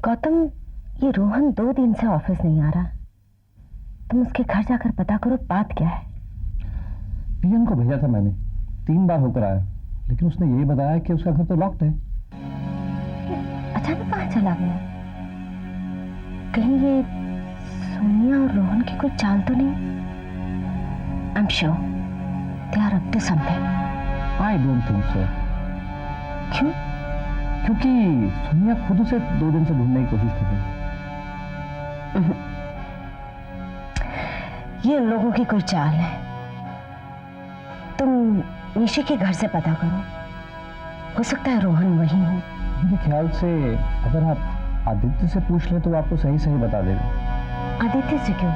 गौतम, ये रोहन 2 दिन से ऑफिस नहीं आ रहा। तुम उसके घर जाकर पता करो बात क्या है। पीएम को भेजा था मैंने, 3 बार होकर आया, लेकिन उसने यही बताया कि उसका घर तो लॉक्ड है। अचानक कहाँ चला गया? कहीं ये सोनिया और रोहन की कोई चाल तो नहीं? I am sure they are up to something. I don't think so. क्यों? क्योंकि सोनिया खुद उसे 2 दिन से ढूंढने की कोशिश कर रही है। ये उन लोगों की कोई चाल है। तुम निशी के घर से पता करो, हो सकता है रोहन वहीं हो। मेरे ख्याल से अगर आप आदित्य से पूछ लें तो वो आपको सही सही बता देगा। आदित्य से क्यों?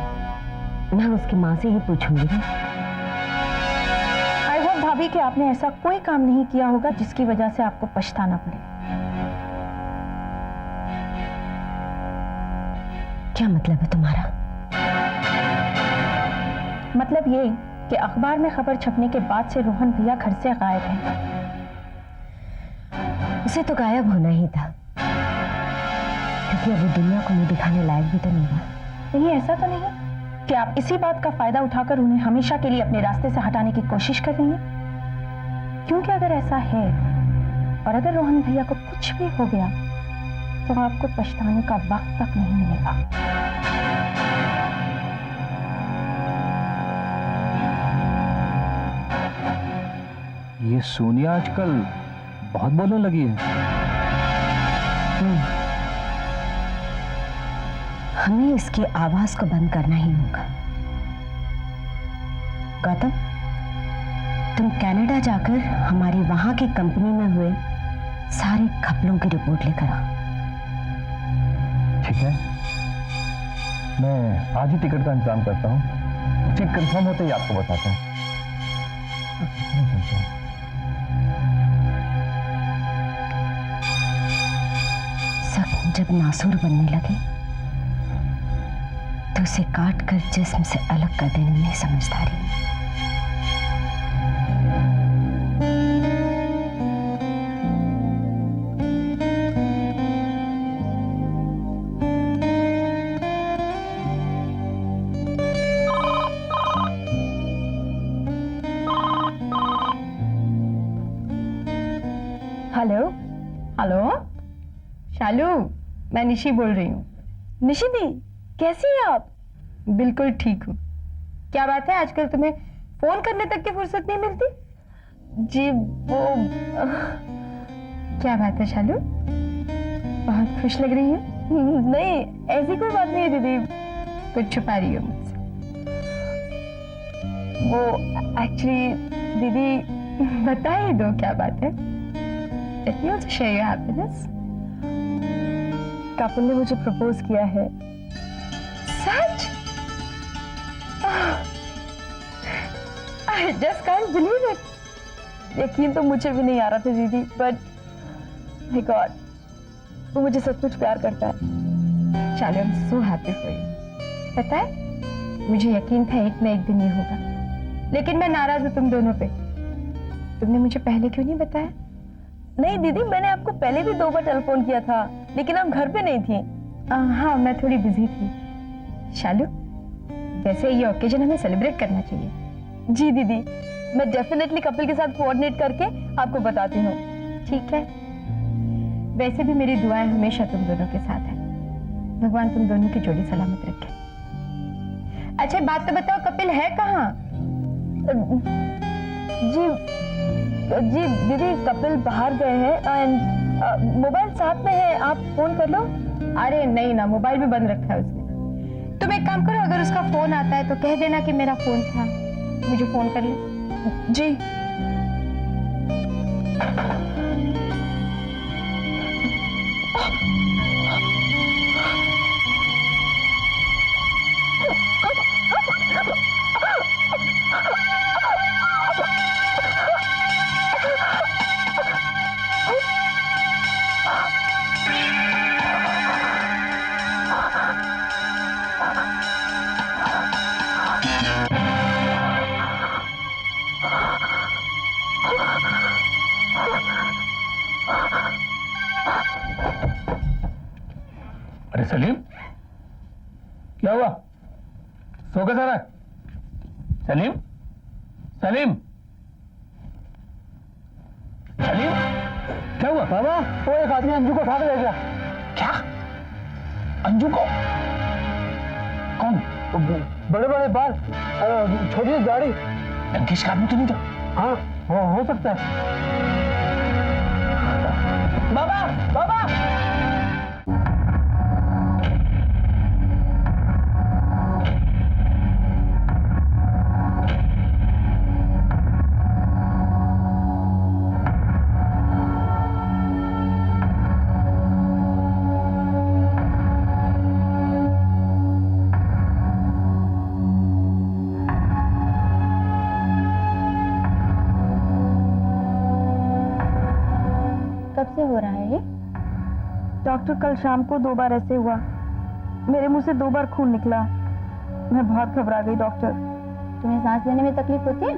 मैं उसकी माँ से ही पूछूंगी। आई होप भाभी कि आपने ऐसा कोई काम नहीं किया होगा जिसकी वजह से आपको पछताना पड़े। क्या मतलब है तुम्हारा? मतलब ये कि अखबार में खबर छपने के बाद से रोहन भैया घर से गायब है। उसे तो गायब होना ही था, क्योंकि अब वो दुनिया को मुंह दिखाने लायक भी तो नहीं रहा। कहीं ऐसा तो नहीं कि आप इसी बात का फायदा उठाकर उन्हें हमेशा के लिए अपने रास्ते से हटाने की कोशिश कर रही हैं? क्योंकि अगर ऐसा है और अगर रोहन भैया को कुछ भी हो गया तो आपको पछताने का वक्त तक नहीं मिलेगा। ये सोनिया आजकल बहुत बोलने लगी है। हमें इसकी आवाज को बंद करना ही होगा। गौतम, तुम कनाडा जाकर हमारी वहां की कंपनी में हुए सारे घपलों की रिपोर्ट लेकर आओ। ठीक है, मैं आज ही टिकट का इंतजाम करता हूँ। ठीक कंफर्म होते ही आपको बताता हूँ। सब जब नासूर बनने लगे तो उसे काट कर जिस्म से अलग कर देने में समझदारी। हेलो हेलो शालू, मैं निशी बोल रही हूँ। निशी दी, कैसी हैं आप? बिल्कुल ठीक हूँ। क्या बात है, आजकल तुम्हें फोन करने तक की फुर्सत नहीं मिलती? जी वो क्या बात है शालू, बहुत खुश लग रही है। नहीं, ऐसी कोई बात नहीं है दीदी, कुछ छुपा रही हो मुझसे। वो एक्चुअली दीदी बता ही दो क्या बात है। Let me also share your happiness. Kapil ने मुझे प्रपोज किया है। सच? I just can't believe it. यकीन तो मुझे भी नहीं आ रहा था दीदी, but my God, वो मुझे सचमुच प्यार करता है। चलो, I'm so happy for you. पता है, मुझे यकीन था एक न एक दिन ये होगा, लेकिन मैं नाराज हूँ तुम दोनों पे। तुमने मुझे पहले क्यों नहीं बताया? नहीं दीदी, मैंने आपको पहले भी 2 बार टेलीफोन किया था, लेकिन आप घर पे नहीं थी। हाँ, मैं थोड़ी बिजी थी। शालू, वैसे ये ओकेजन हमें सेलिब्रेट करना चाहिए। जी दीदी, मैं डेफिनेटली कपिल के साथ कोऑर्डिनेट करके आपको बताती हूँ। ठीक है। वैसे भी मेरी दुआएं हमेशा तुम दोनों के साथ है। भगवान तुम दोनों की जोड़ी सलामत रखे। अच्छा, बात तो बताओ, कपिल है कहाँ? जी दीदी, कपिल बाहर गए हैं एंड मोबाइल साथ में है, आप फोन कर लो। अरे नहीं ना, मोबाइल भी बंद रखा है उसने। तुम एक काम करो, अगर उसका फोन आता है तो कह देना कि मेरा फोन था, मुझे फोन कर ले। जी अरे सलीम, क्या हुआ? सो कैसा रहा? सलीम, सलीम, सलीम, क्या हुआ? बाबा, वो एक आदमी अंजू को उठा के ले गया। क्या? अंजू को? कौन? बड़े बड़े बाल, छोटी सी दाढ़ी। लंकेश का आदमी तो नहीं था? हाँ, हो सकता है। बाबा, बाबा! कब से हो रहा है ये? डॉक्टर, कल शाम को 2 बार ऐसे हुआ। मेरे मुंह से 2 बार खून निकला। मैं बहुत घबरा गई डॉक्टर। तुम्हें सांस लेने में तकलीफ होती है?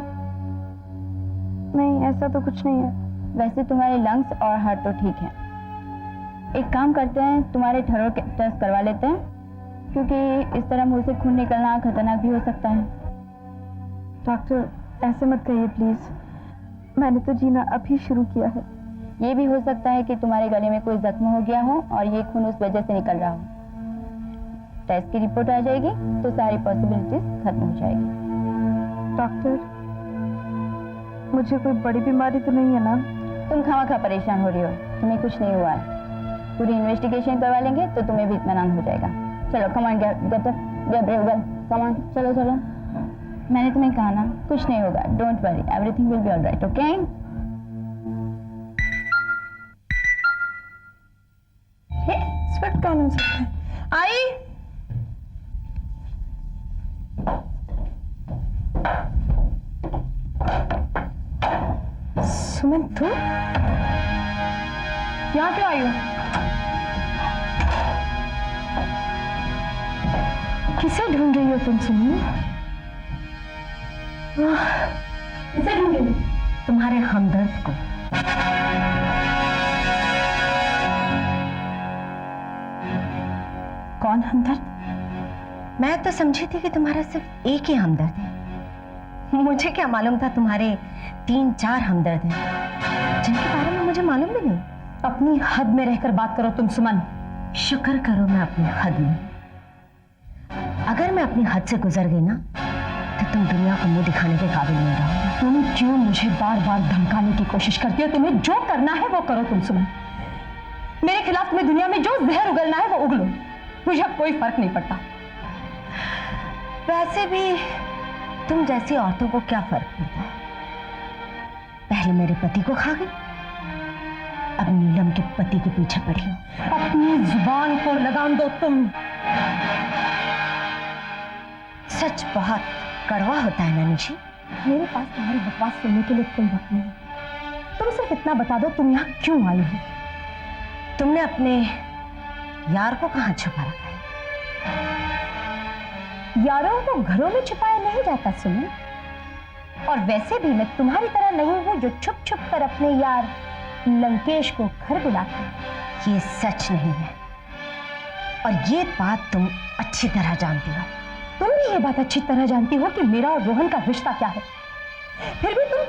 नहीं, ऐसा तो कुछ नहीं है। वैसे तुम्हारे लंग्स और हार्ट तो ठीक है। एक काम करते हैं, तुम्हारे थरों के टेस्ट करवा लेते हैं, क्योंकि इस तरह मुंह से खून निकलना खतरनाक भी हो सकता है। डॉक्टर, ऐसे मत कहिए प्लीज। मैंने तो जीना अभी शुरू किया है। ये भी हो सकता है कि तुम्हारे गले में कोई जख्म हो गया हो और ये खून उस वजह से निकल रहा हो। टेस्ट की रिपोर्ट आ जाएगी तो सारी पॉसिबिलिटीज खत्म हो जाएगी। डॉक्टर, मुझे कोई बड़ी बीमारी तो नहीं है ना? तुम खामखा परेशान हो रही हो, तुम्हें कुछ नहीं हुआ है। पूरी इन्वेस्टिगेशन करवा लेंगे तो तुम्हें भी इत्मीनान हो जाएगा। चलो कम ऑन, कम ऑन, चलो चलो। मैंने तुम्हें कहा ना, कुछ नहीं होगा। Don't worry, everything will be alright, okay? Sweat कौन हो सकता है? आई, सुमन, तू यहाँ क्यों आई हो? किसे ढूंढ रही हो तुम सुमन? किसे ढूंढ रही हो? तुम्हारे हमदर्द को। कौन हमदर्द? मैं तो समझी थी कि तुम्हारा सिर्फ एक ही हमदर्द है। मुझे क्या मालूम था तुम्हारे 3-4 हमदर्द हैं, जिनके बारे में मुझे मालूम भी नहीं। अपनी हद में रहकर बात करो तुम सुमन। शुक्र करो मैं अपनी हद में। अगर मैं अपनी हद से गुजर गई ना, तो तुम दुनिया को मुंह दिखाने के काबिल नहीं रहोगे। तुम क्यों मुझे बार बार धमकाने की कोशिश करती हो? तुम्हें जो करना है वो करो तुम सुमन। मेरे खिलाफ तुम्हें दुनिया में जो जहर उगलना है वो उगलो, मुझे अब कोई फर्क नहीं पड़ता। वैसे भी तुम जैसी औरतों को क्या फर्क पड़ता है? पहले मेरे पति को खा गई, अब नीलम के पति के पीछे पड़ी हो। अपनी जुबान को लगाम दो तुम। सच बहुत कड़वा होता है नानी जी। मेरे पास तुम्हारी बकवास सुनने के लिए कोई वक्त नहीं है। तुम सिर्फ इतना बता दो, तुम यहाँ क्यों आई हो? तुमने अपने यार को कहाँ छुपा रखा है? यारों को घरों में छुपाया नहीं जाता सुमन। और वैसे भी मैं तुम्हारी तरह नहीं हूं जो छुप छुप कर अपने यार लंकेश को घर बुलाता है। ये सच नहीं है, और ये बात तुम अच्छी तरह जानती हो। तुम भी ये बात अच्छी तरह जानती हो कि मेरा और रोहन का रिश्ता क्या है। फिर भी तुम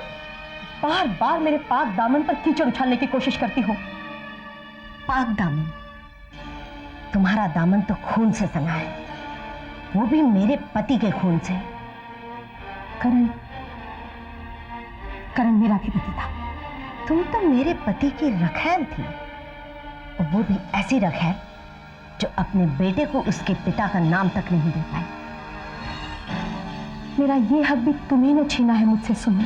बार बार मेरे पाक दामन पर कीचड़ उछालने की कोशिश करती हो। पाक दामन? तुम्हारा दामन तो खून से सना है, वो भी मेरे पति के खून से। करण, करण मेरा भी पति था। तुम तो मेरे पति की रखैल थी, और वो भी ऐसी रखैल जो अपने बेटे को उसके पिता का नाम तक नहीं दे पाई। मेरा ये हक भी तुम्ही ने छीना है मुझसे सुमन।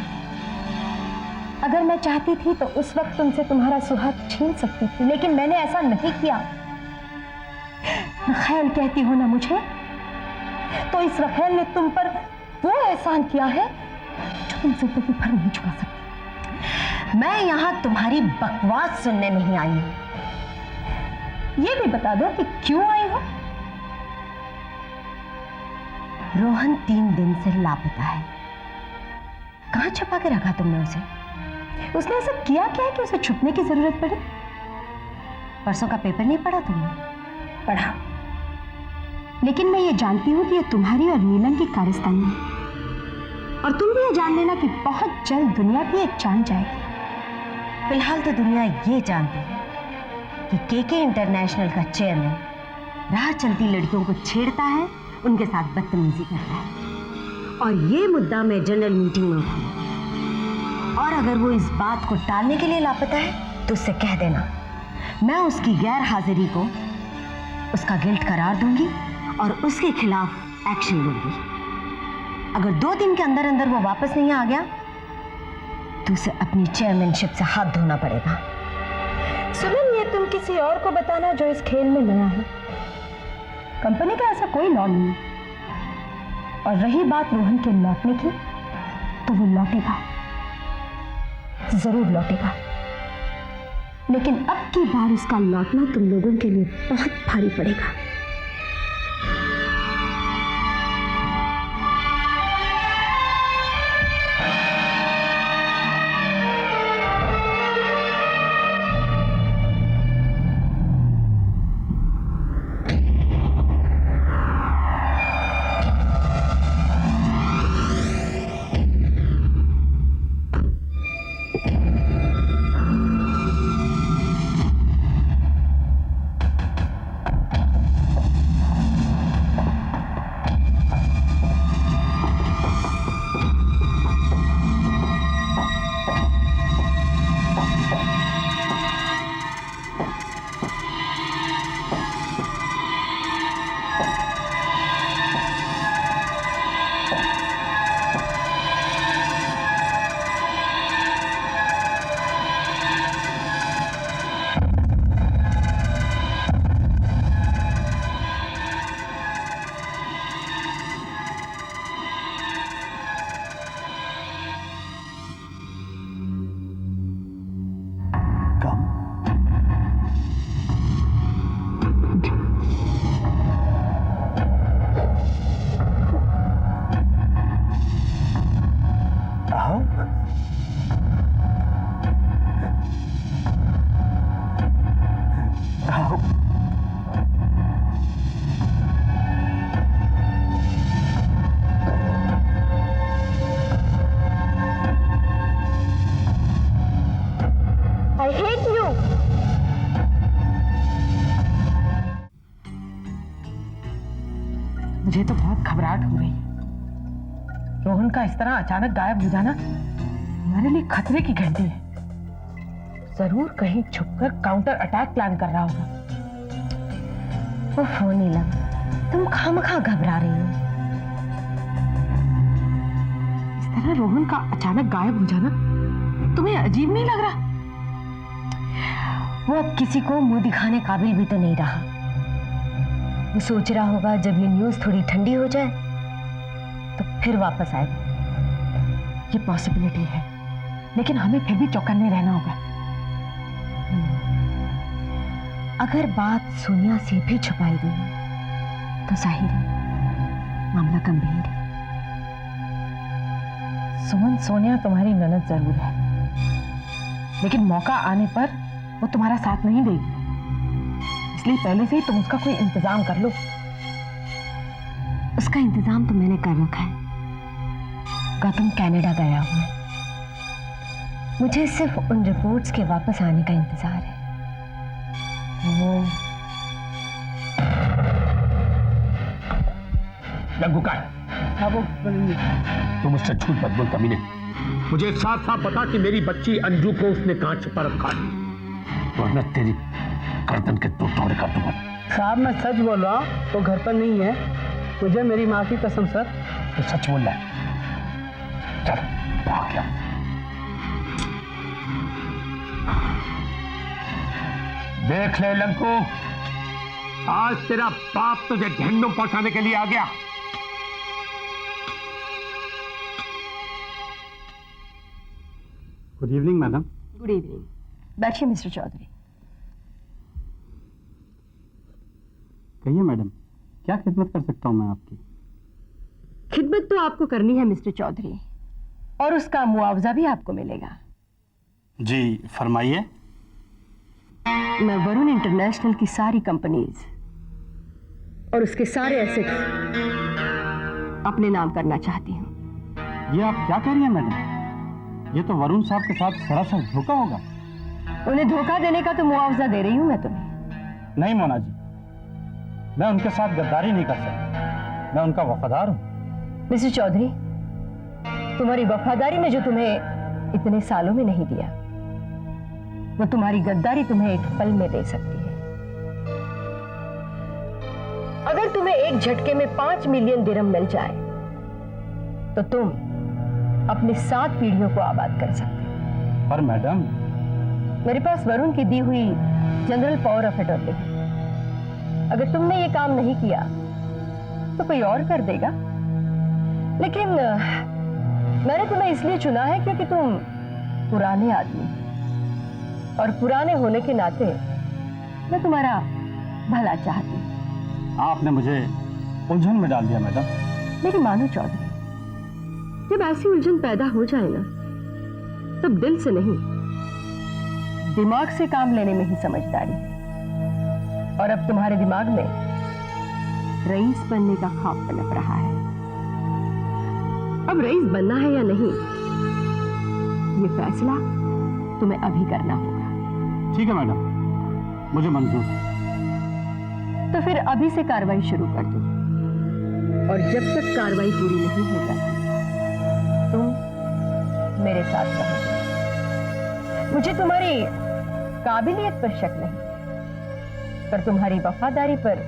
अगर मैं चाहती थी तो उस वक्त तुमसे तुम्हारा सुहाग छीन सकती थी, लेकिन मैंने ऐसा नहीं किया। रखैल कहती हो ना मुझे, तो इस रखैल ने तुम पर वो एहसान किया है जो तुम जिंदगी भर नहीं चुका सकती। मैं यहां तुम्हारी बकवास सुनने नहीं आई हूं। ये भी बता दो कि क्यों आई हो? रोहन 3 दिन से लापता है। कहां छुपा के रखा तुमने उसे? उसने ऐसा किया क्या है कि उसे छुपने की जरूरत पड़ी? परसों का पेपर नहीं पढ़ा तुमने? पढ़ा। लेकिन मैं ये जानती हूँ कि ये तुम्हारी और नीलम की कारस्तानी है। और तुम भी ये जान लेना कि बहुत जल्द दुनिया भी एक जान जाएगी। फिलहाल तो दुनिया ये जानती है कि केके इंटरनेशनल का चेयरमैन राह चलती लड़कियों को छेड़ता है, उनके साथ बदतमीजी करता है। और ये मुद्दा मैं जनरल मीटिंग में उठाऊंगी। और अगर वो इस बात को टालने के लिए लापता है तो उससे कह देना मैं उसकी गैर हाजिरी को उसका गिल्ट करार दूंगी और उसके खिलाफ एक्शन लूंगी। अगर 2 दिन के अंदर अंदर वो वापस नहीं आ गया तो उसे अपनी चेयरमैनशिप से हाथ धोना पड़ेगा। सुमन, ये तुम किसी और को बताना जो इस खेल में नया है। कंपनी का ऐसा कोई लॉ नहीं है। और रही बात रोहन के लौटने की, तो वो लौटेगा, जरूर लौटेगा। लेकिन अब की बार उसका लौटना तुम लोगों के लिए बहुत भारी पड़ेगा। मुझे तो बहुत घबराहट हो रही है। रोहन का इस तरह अचानक गायब हो जाना मेरे लिए खतरे की घंटी है। जरूर कहीं छुपकर काउंटर अटैक प्लान कर रहा होगा। ओह नीलम, तुम खामखा घबरा रही हो। इस तरह रोहन का अचानक गायब हो जाना तुम्हें अजीब नहीं लग रहा? वो अब किसी को मुंह दिखाने काबिल भी तो नहीं रहा। वो सोच रहा होगा जब ये न्यूज़ थोड़ी ठंडी हो जाए तो फिर वापस आएगा। ये पॉसिबिलिटी है, लेकिन हमें फिर भी चौकन्ने रहना होगा। अगर बात सोनिया से भी छुपाई गई तो जाहिर है मामला गंभीर है। सुमन, सोनिया तुम्हारी ननद जरूर है, लेकिन मौका आने पर वो तुम्हारा साथ नहीं देगी। इसलिए पहले से ही तुम उसका कोई इंतजाम कर लो। उसका इंतजाम तो मैंने कर रखा है। गौतम कनाडा गया हुआ है। मुझे सिर्फ उन रिपोर्ट्स के वापस आने का इंतजार है। लंगू का है? हाँ, वो तुम मुझसे झूठ मत बोल कमीने। मुझे साफ साफ बता कि मेरी बच्ची अंजू को उसने कहां छिपा रखा है, वरना तेरी गर्दन के 2 टुकड़े कर दूंगा। साहब मैं सच बोल रहा हूँ, वो घर पर नहीं है। मुझे मेरी माँ की कसम सर। तो सच बोल रहा है? चल भाग जा। देख ले लंकू, आज तेरा बाप तुझे जहन्नुम पहुंचाने के लिए आ गया। Good evening madam. Good evening. बैठिए मिस्टर चौधरी। कहिए मैडम, क्या खिदमत कर सकता हूँ मैं आपकी? खिदमत तो आपको करनी है मिस्टर चौधरी, और उसका मुआवजा भी आपको मिलेगा। जी फरमाइए। मैं वरुण इंटरनेशनल की सारी कंपनीज और उसके सारे एसेट्स अपने नाम करना चाहती हूँ। ये आप क्या कह रही हैं मैडम? ये तो वरुण साहब के साथ सरासर धोखा होगा। उन्हें धोखा देने का तो मुआवजा दे रही हूँ मैं तुम्हें। नहीं मोना जी, मैं उनके साथ गद्दारी नहीं कर सकता। मैं उनका वफादार हूँ। मिसेस चौधरी, तुम्हारी वफादारी में जो तुम्हें इतने सालों में नहीं दिया, वो तुम्हारी गद्दारी तुम्हें एक पल में दे सकती है। अगर तुम्हें एक झटके में 5 मिलियन दिरहम मिल जाए तो तुम अपनी 7 पीढ़ियों को आबाद कर सकते हो। पर मैडम, मेरे पास वरुण की दी हुई जनरल पावर ऑफ अटॉर्नी है। अगर तुमने ये काम नहीं किया तो कोई और कर देगा। लेकिन मैंने तुम्हें इसलिए चुना है क्योंकि तुम पुराने आदमी हो, और पुराने होने के नाते मैं तुम्हारा भला चाहती हूँ। आपने मुझे उलझन में डाल दिया मैडम। मेरी मानो चौधरी, जब ऐसी उलझन पैदा हो जाए ना, तब दिल से नहीं, दिमाग से काम लेने में ही समझदारी है। और अब तुम्हारे दिमाग में रईस बनने का ख्वाब पनप रहा है। अब रईस बनना है या नहीं, ये फैसला तुम्हें अभी करना होगा। ठीक है मैडम, मुझे मंजूर है। तो फिर अभी से कार्रवाई शुरू कर दो, और जब तक कार्रवाई पूरी नहीं हो जाती तुम मेरे साथ रहो। मुझे तुम्हारी काबिलियत पर शक नहीं, पर तुम्हारी वफादारी पर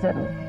जरूर है।